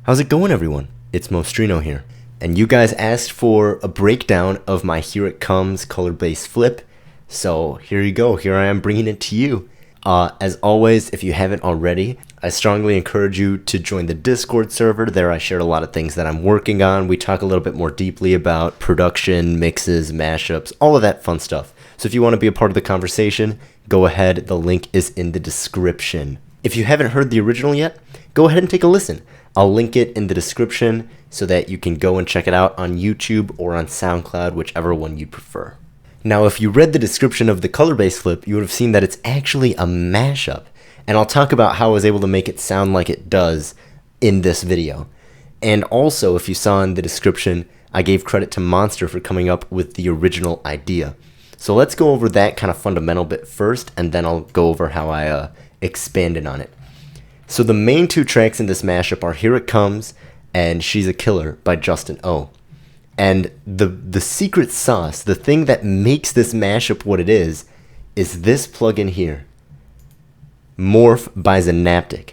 How's it going, everyone? It's Mostrino here, and you guys asked for a breakdown of my Here It Comes color bass flip, so here you go. Here I am bringing it to you. As always, if you haven't already, I strongly encourage you to join the Discord server. There I share a lot of things that I'm working on. We talk a little bit more deeply about production, mixes, mashups, all of that fun stuff. So if you want to be a part of the conversation, go ahead. The link is in the description. If you haven't heard the original yet, go ahead and take a listen. I'll link it in the description so that you can go and check it out on YouTube or on SoundCloud, whichever one you prefer. Now, if you read the description of the color bass flip, you would have seen that it's actually a mashup. And I'll talk about how I was able to make it sound like it does in this video. And also, if you saw in the description, I gave credit to Monster for coming up with the original idea. So let's go over that kind of fundamental bit first, and then I'll go over how I expanded on it. So the main two tracks in this mashup are Here It Comes and She's a Killer by Justin O. And the secret sauce, the thing that makes this mashup what it is this plugin here, MORPH by Zynaptiq.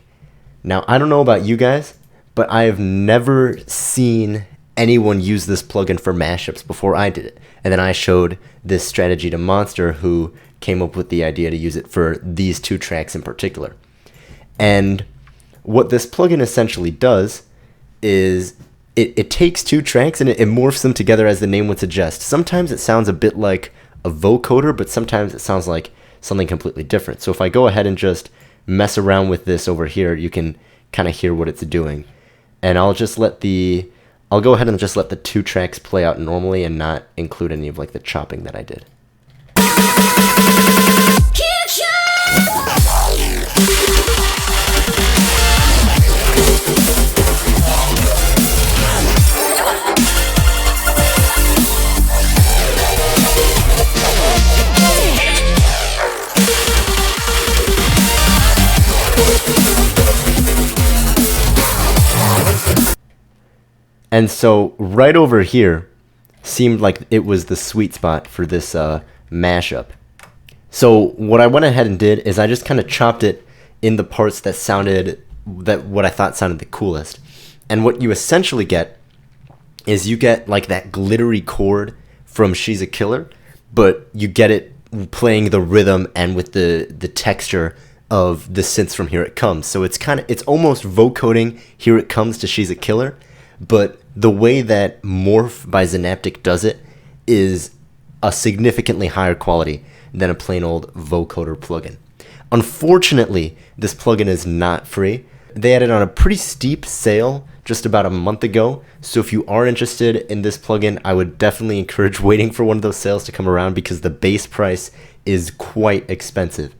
Now, I don't know about you guys, but I have never seen anyone use this plugin for mashups before I did it. And then I showed this strategy to Monster, who came up with the idea to use it for these two tracks in particular. And what this plugin essentially does is it takes two tracks and it morphs them together as the name would suggest. Sometimes it sounds a bit like a vocoder, but sometimes it sounds like something completely different. So if I go ahead and just mess around with this over here, you can kind of hear what it's doing. And I'll go ahead and just let the two tracks play out normally and not include any of like the chopping that I did. And so right over here seemed like it was the sweet spot for this mashup. So what I went ahead and did is I just kind of chopped it in the parts that what I thought sounded the coolest. And what you essentially get is you get like that glittery chord from She's a Killer, but you get it playing the rhythm and with the texture of the synths from Here It Comes. So it's almost vocoding Here It Comes to She's a Killer. But the way that MORPH by Zynaptiq does it is a significantly higher quality than a plain old vocoder plugin. Unfortunately, this plugin is not free. They had it on a pretty steep sale just about a month ago. So if you are interested in this plugin, I would definitely encourage waiting for one of those sales to come around because the base price is quite expensive.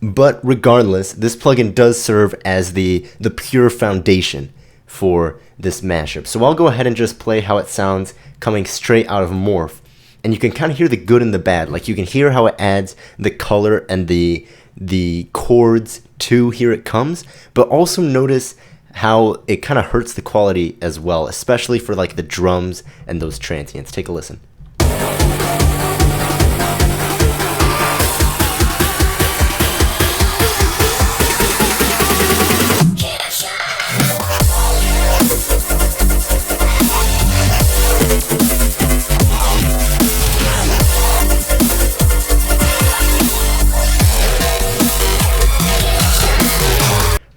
But regardless, this plugin does serve as the pure foundation for this mashup. So I'll go ahead and just play how it sounds coming straight out of MORPH. And you can kind of hear the good and the bad. Like you can hear how it adds the color and the chords to Here It Comes, but also notice how it kind of hurts the quality as well, especially for like the drums and those transients. Take a listen.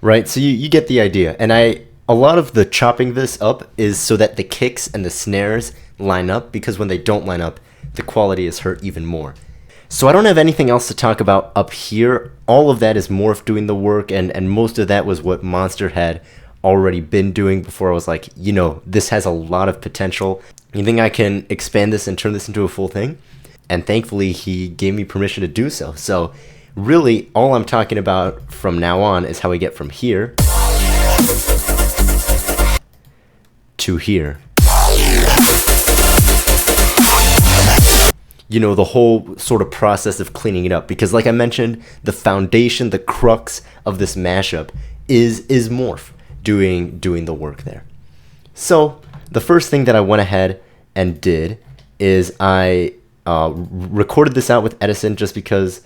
Right, so you get the idea. And a lot of the chopping this up is so that the kicks and the snares line up, because when they don't line up, the quality is hurt even more. So I don't have anything else to talk about up here. All of that is MORPH doing the work, and most of that was what Monster had already been doing before I was like, this has a lot of potential. You think I can expand this and turn this into a full thing? And thankfully, he gave me permission to do so. So really, all I'm talking about from now on is how we get from here to here. The whole sort of process of cleaning it up. Because like I mentioned, the foundation, the crux of this mashup is MORPH doing the work there. So the first thing that I went ahead and did is I recorded this out with Edison just because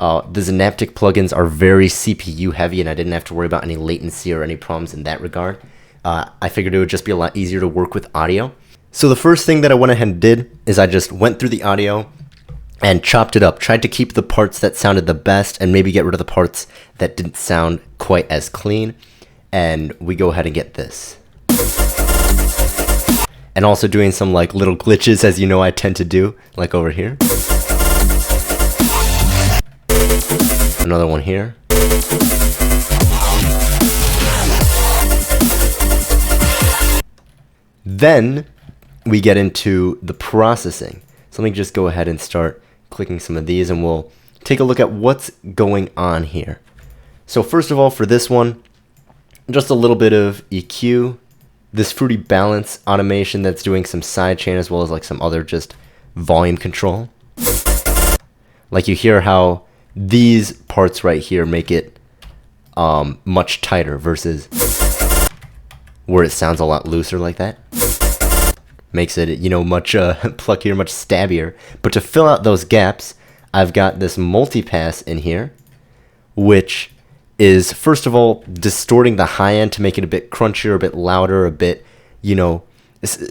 the Zynaptiq plugins are very CPU heavy and I didn't have to worry about any latency or any problems in that regard. I figured it would just be a lot easier to work with audio. So the first thing that I went ahead and did is I just went through the audio and chopped it up, tried to keep the parts that sounded the best and maybe get rid of the parts that didn't sound quite as clean. And we go ahead and get this. And also doing some like little glitches, as you know I tend to do, like over here. Another one here. Then we get into the processing. So let me just go ahead and start clicking some of these and we'll take a look at what's going on here. So first of all, for this one, just a little bit of EQ, this fruity balance automation that's doing some sidechain as well as like some other just volume control. Like you hear how these parts right here make it much tighter versus where it sounds a lot looser like that. Makes it, you know, much pluckier, much stabbier. But to fill out those gaps, I've got this multipass in here, which is, first of all, distorting the high end to make it a bit crunchier, a bit louder, a bit, you know,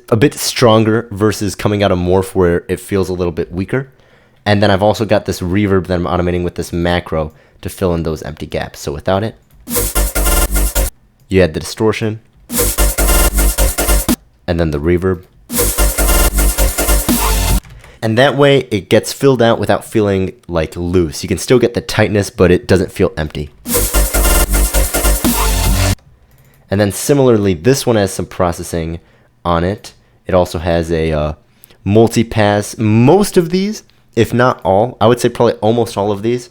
a bit stronger versus coming out of MORPH where it feels a little bit weaker. And then I've also got this reverb that I'm automating with this macro to fill in those empty gaps. So without it, you add the distortion, and then the reverb. And that way it gets filled out without feeling like loose. You can still get the tightness, but it doesn't feel empty. And then similarly, this one has some processing on it. It also has a multipass. Most of these, if not all, I would say probably almost all of these,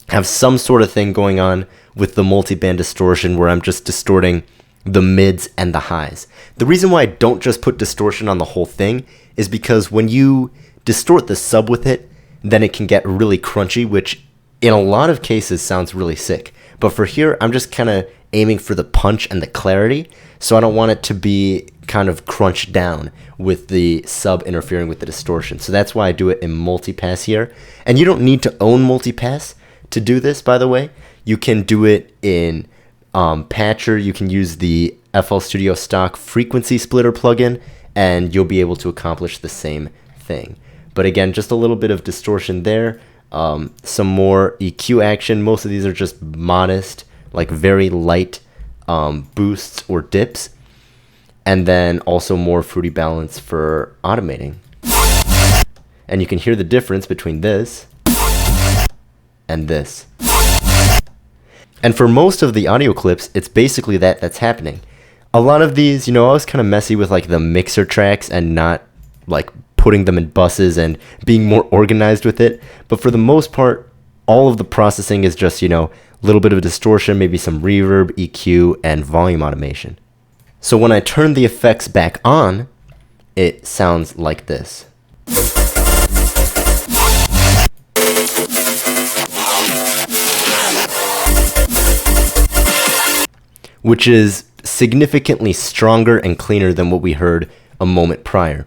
have some sort of thing going on with the multiband distortion where I'm just distorting the mids and the highs. The reason why I don't just put distortion on the whole thing is because when you distort the sub with it, then it can get really crunchy, which in a lot of cases sounds really sick. But for here, I'm just kind of aiming for the punch and the clarity, so I don't want it to be kind of crunched down with the sub interfering with the distortion. So that's why I do it in multipass here. And you don't need to own multipass to do this, by the way. You can do it in Patcher. You can use the FL Studio stock frequency splitter plugin, and you'll be able to accomplish the same thing. But again, just a little bit of distortion there. Some more EQ action. Most of these are just modest, like very light boosts or dips. And then also more fruity balance for automating. And you can hear the difference between this and this. And for most of the audio clips, it's basically that's happening. A lot of these, you know, I was kind of messy with like the mixer tracks and not like putting them in buses and being more organized with it. But for the most part, all of the processing is just, you know, a little bit of distortion, maybe some reverb, EQ, and volume automation. So when I turn the effects back on, it sounds like this. Which is significantly stronger and cleaner than what we heard a moment prior.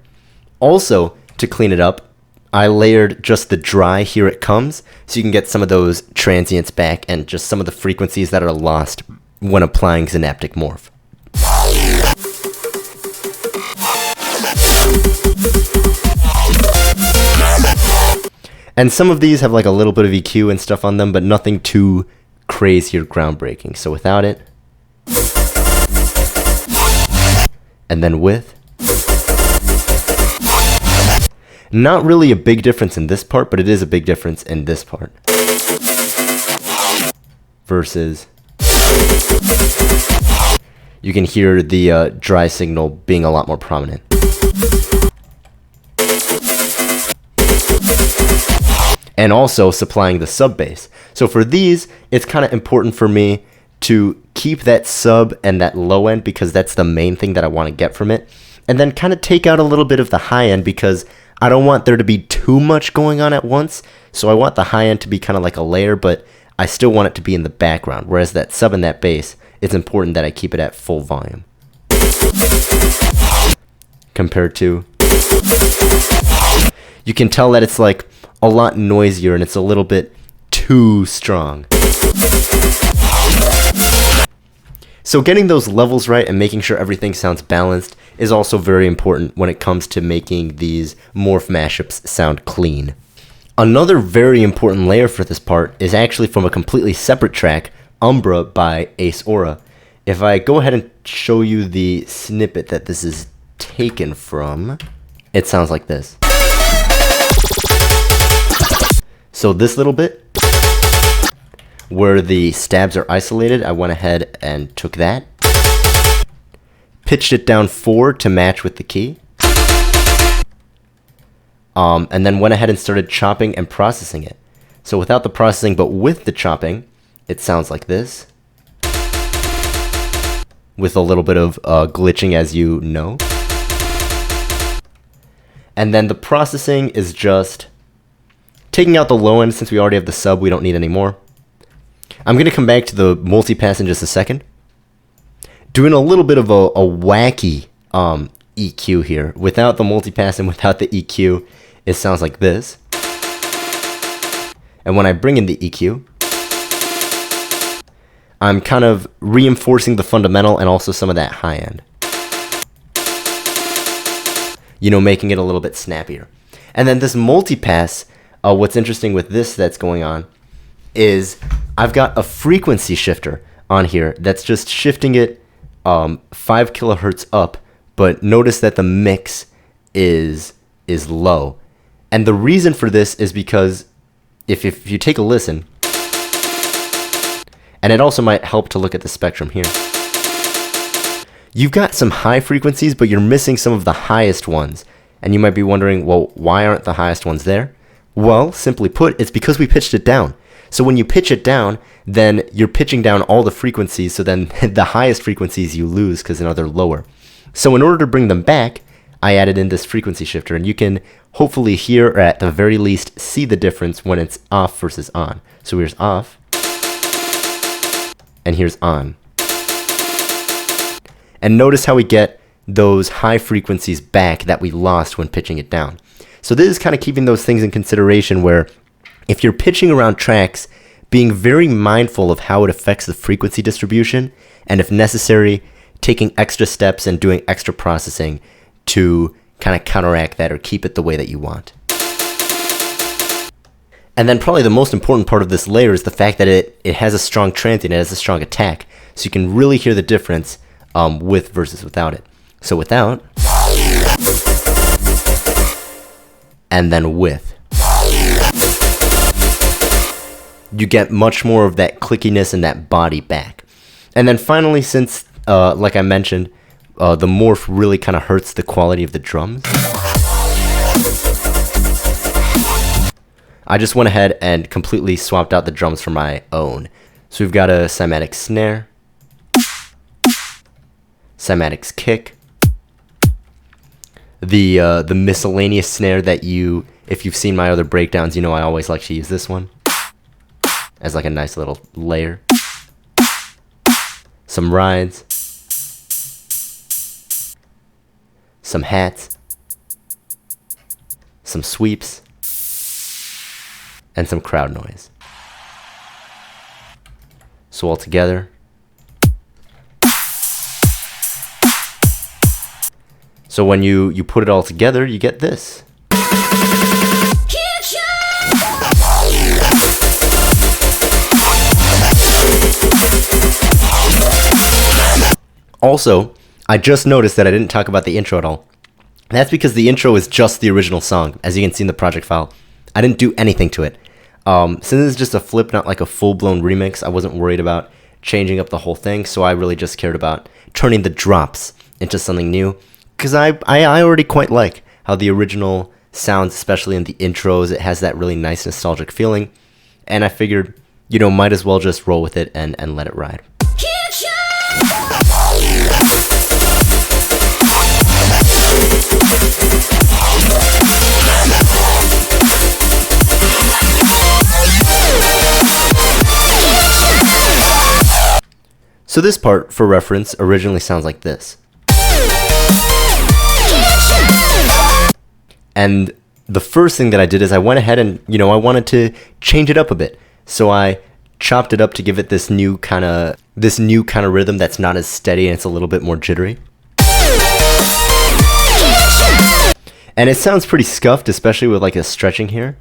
Also, to clean it up, I layered just the dry "Here It Comes," so you can get some of those transients back and just some of the frequencies that are lost when applying Zynaptiq MORPH. And some of these have like a little bit of EQ and stuff on them, but nothing too crazy or groundbreaking. So without it, and then with. Not really a big difference in this part, but it is a big difference in this part. Versus, you can hear the dry signal being a lot more prominent. And also supplying the sub bass. So for these, it's kind of important for me to keep that sub and that low end because that's the main thing that I want to get from it. And then kind of take out a little bit of the high end because I don't want there to be too much going on at once. So I want the high end to be kind of like a layer, but I still want it to be in the background. Whereas that sub and that bass, it's important that I keep it at full volume. Compared to, you can tell that it's like a lot noisier and it's a little bit too strong. So getting those levels right and making sure everything sounds balanced is also very important when it comes to making these morph mashups sound clean. Another very important layer for this part is actually from a completely separate track, UMBRA by Ace Aura. If I go ahead and show you the snippet that this is taken from, it sounds like this. So this little bit, where the stabs are isolated, I went ahead and took that, pitched it down 4 to match with the key, and then went ahead and started chopping and processing it. So without the processing, but with the chopping, it sounds like this, with a little bit of glitching, as you know. And then the processing is just taking out the low end. Since we already have the sub, we don't need any more. I'm going to come back to the multipass in just a second. Doing a little bit of a wacky EQ here. Without the multipass and without the EQ, it sounds like this. And when I bring in the EQ, I'm kind of reinforcing the fundamental and also some of that high end. You know, making it a little bit snappier. And then this multipass, what's interesting with this that's going on is I've got a frequency shifter on here that's just shifting it 5 kilohertz up, but notice that the mix is low. And the reason for this is because if you take a listen, and it also might help to look at the spectrum here, you've got some high frequencies, but you're missing some of the highest ones. And you might be wondering, well, why aren't the highest ones there? Well, simply put, it's because we pitched it down. So when you pitch it down, then you're pitching down all the frequencies, so then the highest frequencies you lose because they're lower. So in order to bring them back, I added in this frequency shifter, and you can hopefully hear, or at the very least see the difference when it's off versus on. So here's off, and here's on. And notice how we get those high frequencies back that we lost when pitching it down. So this is kind of keeping those things in consideration, where if you're pitching around tracks, being very mindful of how it affects the frequency distribution, and if necessary, taking extra steps and doing extra processing to kind of counteract that or keep it the way that you want. And then probably the most important part of this layer is the fact that it has a strong transient, it has a strong attack, so you can really hear the difference with versus without it. So without, and then with, you get much more of that clickiness and that body back. And then finally, since, like I mentioned, the morph really kind of hurts the quality of the drums, I just went ahead and completely swapped out the drums for my own. So we've got a Zynaptiq snare, Zynaptiq's kick, the miscellaneous snare that if you've seen my other breakdowns, you know I always like to use this one as like a nice little layer. Some rides, some hats, some sweeps, and some crowd noise. So all together, so when you put it all together, you get this. Also, I just noticed that I didn't talk about the intro at all. That's because the intro is just the original song, as you can see in the project file. I didn't do anything to it. Since this is just a flip, not like a full-blown remix, I wasn't worried about changing up the whole thing, so I really just cared about turning the drops into something new, because I already quite like how the original sounds, especially in the intros. It has that really nice nostalgic feeling, and I figured, you know, might as well just roll with it and let it ride. So this part, for reference, originally sounds like this. And the first thing that I did is I went ahead and, I wanted to change it up a bit. So I chopped it up to give it this new kind of this new kind of rhythm that's not as steady and it's a little bit more jittery. And it sounds pretty scuffed, especially with like a stretching here.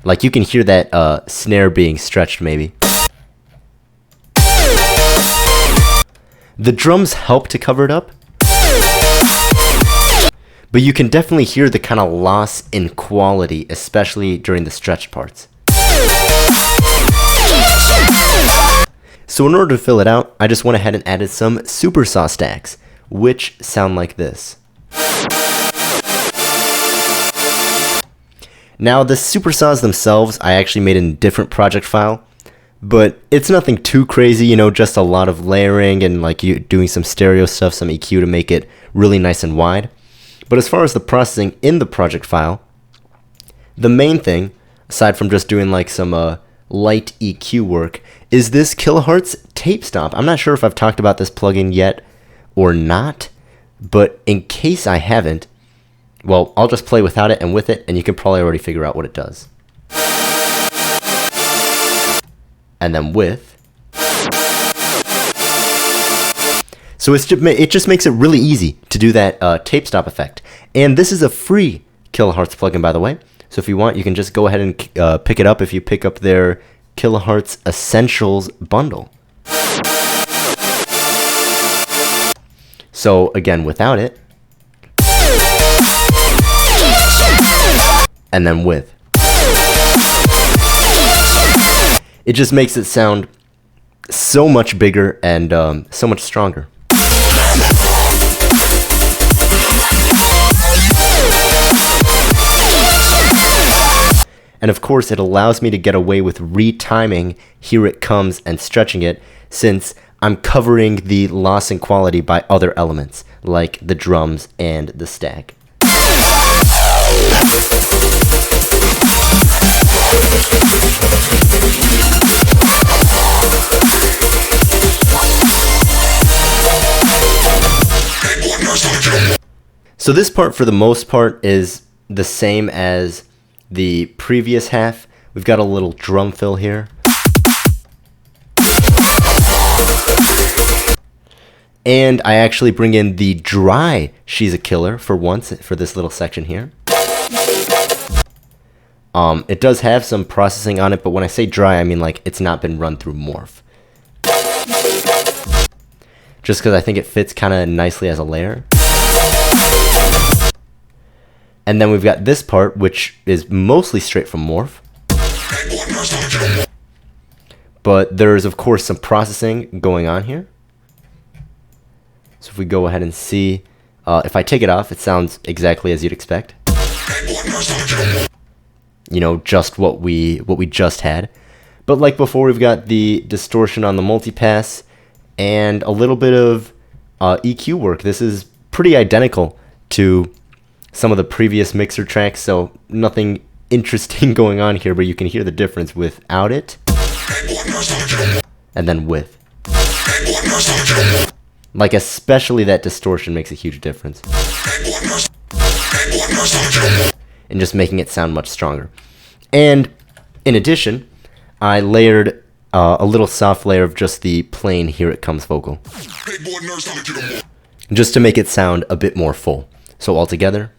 Like you can hear that snare being stretched maybe. The drums help to cover it up, but you can definitely hear the kind of loss in quality, especially during the stretched parts. So in order to fill it out, I just went ahead and added some Supersaw stacks, which sound like this. Now the Supersaws themselves, I actually made in a different project file, but it's nothing too crazy, you know, just a lot of layering and like you doing some stereo stuff, some EQ to make it really nice and wide. But as far as the processing in the project file, the main thing, aside from just doing like some light EQ work, is this Kilohertz tape stop. I'm not sure if I've talked about this plugin yet or not, but in case I haven't, well, I'll just play without it and with it, and you can probably already figure out what it does. And then with. So it just makes it really easy to do that tape stop effect. And this is a free Kilohertz plugin, by the way. So if you want, you can just go ahead and pick it up if you pick up their Kilohertz Essentials bundle. So again, without it. And then with. It just makes it sound so much bigger and so much stronger. And of course, it allows me to get away with retiming Here It Comes and stretching it, since I'm covering the loss in quality by other elements, like the drums and the stack. So this part, for the most part, is the same as the previous half. We've got a little drum fill here. And I actually bring in the dry She's a Killer for once for this little section here. It does have some processing on it, but when I say dry, I mean like it's not been run through MORPH. Just because I think it fits kind of nicely as a layer. And then we've got this part, which is mostly straight from MORPH. But there's, of course, some processing going on here. So if we go ahead and see, if I take it off, it sounds exactly as you'd expect. You know, just what we just had. But like before, we've got the distortion on the multipass and a little bit of EQ work. This is pretty identical to some of the previous mixer tracks, so nothing interesting going on here, but you can hear the difference without it and then with. Like especially that distortion makes a huge difference in just making it sound much stronger. And in addition, I layered a little soft layer of just the plain Here It Comes vocal, just to make it sound a bit more full. So all together.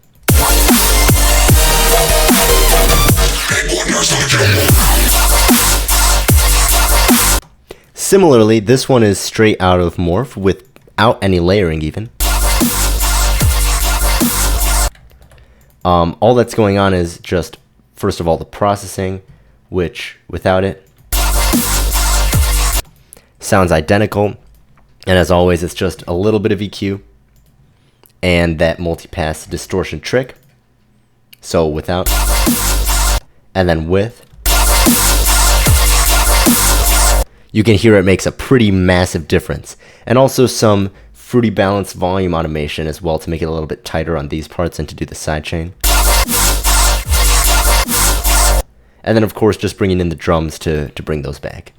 Similarly, this one is straight out of MORPH without any layering even. All that's going on is just, first of all, the processing, which without it sounds identical. And as always, it's just a little bit of EQ and that multipass distortion trick. So without, and then with. You can hear it makes a pretty massive difference. And also some Fruity Balance volume automation as well to make it a little bit tighter on these parts and to do the sidechain. And then of course just bringing in the drums to bring those back.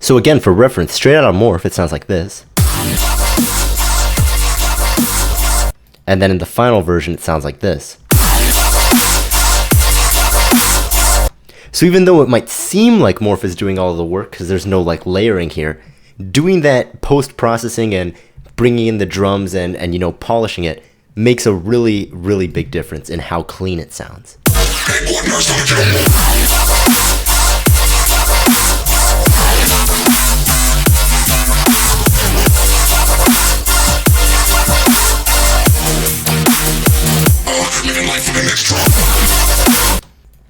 So again, for reference, straight out of MORPH, it sounds like this. And then in the final version, it sounds like this. So even though it might seem like MORPH is doing all of the work because there's no like layering here, doing that post-processing and bringing in the drums and you know, polishing it makes a really, really big difference in how clean it sounds.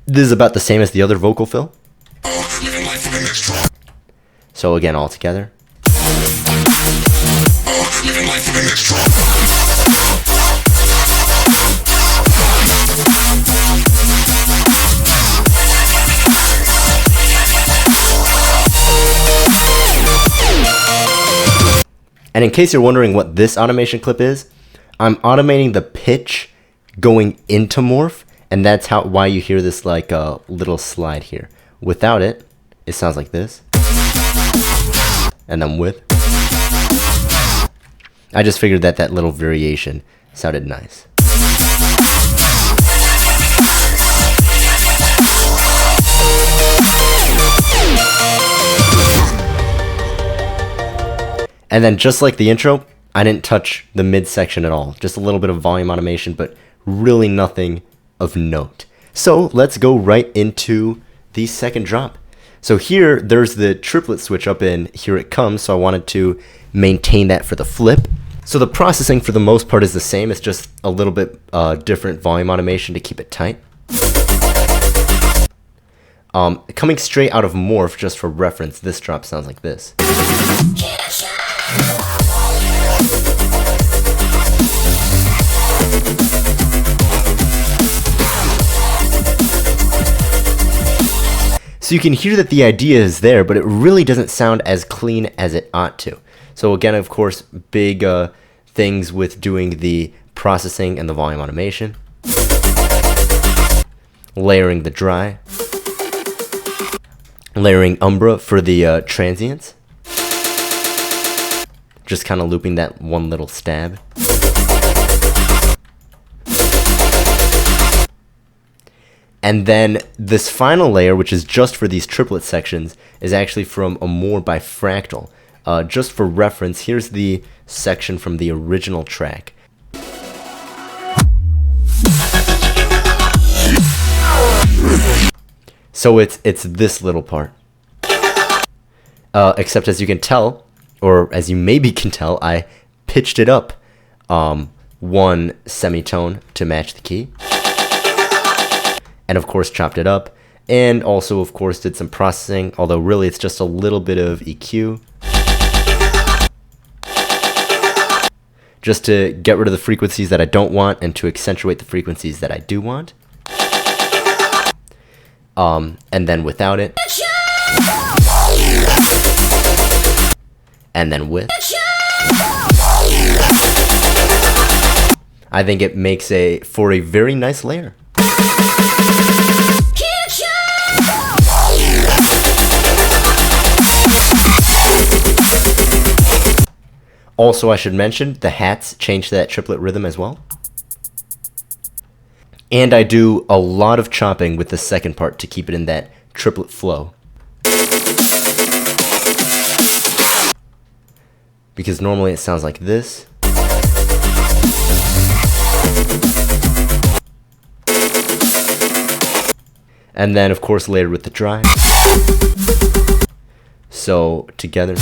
This is about the same as the other vocal fill. So again, all together. And in case you're wondering what this automation clip is, I'm automating the pitch going into MORPH, and that's why you hear this like a little slide here. Without it, it sounds like this. And then with. I just figured that that little variation sounded nice. And then just like the intro, I didn't touch the mid section at all. Just a little bit of volume automation, but really nothing of note. So let's go right into the second drop. So here, there's the triplet switch up in Here It Comes, so I wanted to maintain that for the flip. So the processing for the most part is the same, it's just a little bit different volume automation to keep it tight. Coming straight out of MORPH, just for reference, this drop sounds like this. So you can hear that the idea is there, but it really doesn't sound as clean as it ought to. So again, of course, big things with doing the processing and the volume automation. Layering the dry. Layering UMBRA for the transients. Just kind of looping that one little stab. And then this final layer, which is just for these triplet sections, is actually from Amor by Fractal. Just for reference, here's the section from the original track. So it's this little part. Except as you can tell, or as you maybe can tell, I pitched it up one semitone to match the key. And of course chopped it up, and also of course did some processing, although really it's just a little bit of EQ. Just to get rid of the frequencies that I don't want and to accentuate the frequencies that I do want. And then without it. And then with. I think it makes for a very nice layer. Also, I should mention, the hats change that triplet rhythm as well. And I do a lot of chopping with the second part to keep it in that triplet flow. Because normally it sounds like this. And then, of course, layered with the dry. So, together.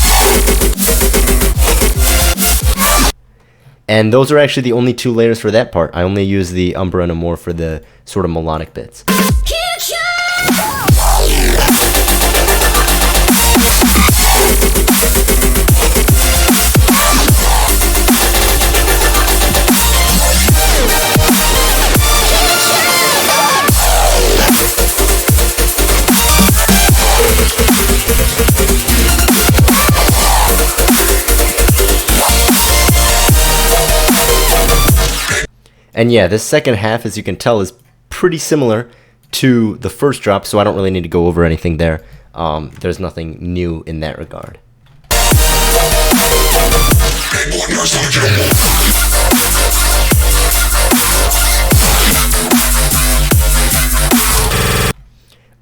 And those are actually the only two layers for that part. I only use the UMBRA and Amor for the sort of melodic bits. And yeah, this second half, as you can tell, is pretty similar to the first drop, so I don't really need to go over anything there. There's nothing new in that regard.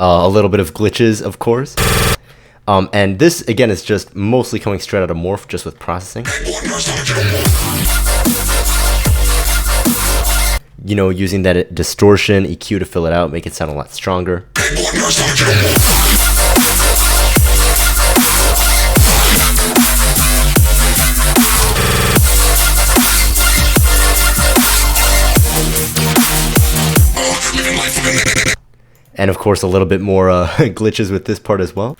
A little bit of glitches, of course. And this, again, is just mostly coming straight out of MORPH, just with processing. You know, using that distortion, EQ to fill it out, make it sound a lot stronger. And of course, a little bit more glitches with this part as well.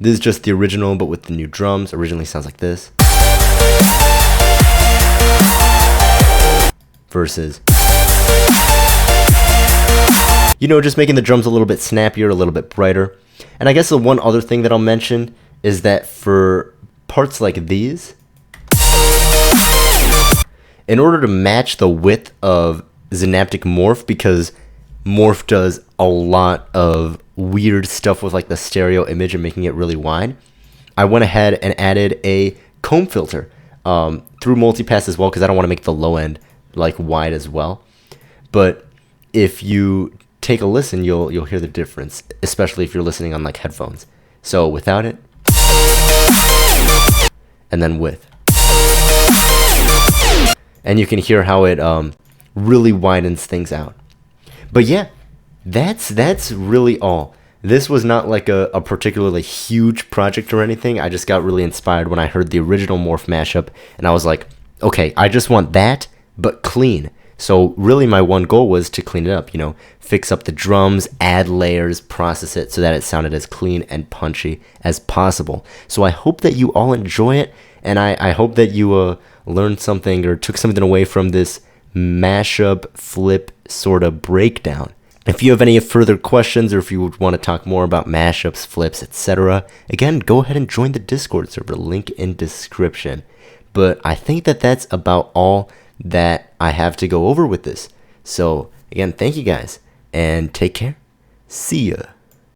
This is just the original, but with the new drums. Originally sounds like this. Versus, you know, just making the drums a little bit snappier, a little bit brighter. And I guess the one other thing that I'll mention is that for parts like these, in order to match the width of Zynaptiq MORPH, because MORPH does a lot of weird stuff with like the stereo image and making it really wide, I went ahead and added a comb filter through multipass as well, because I don't want to make the low end like wide as well. But if you take a listen, you'll hear the difference, especially if you're listening on like headphones. So without it, and then with, and you can hear how it really widens things out. But yeah, that's really all. This was not like a particularly huge project or anything. I just got really inspired when I heard the original MORPH mashup, and I was like, okay, I just want that, but clean. So really my one goal was to clean it up, you know, fix up the drums, add layers, process it so that it sounded as clean and punchy as possible. So I hope that you all enjoy it, and I hope that you learned something or took something away from this mashup flip sort of breakdown. If you have any further questions, or if you would want to talk more about mashups, flips, etc., again, go ahead and join the Discord server, link in description. But I think that that's about all that I have to go over with this. So again, thank you guys, and take care. See ya.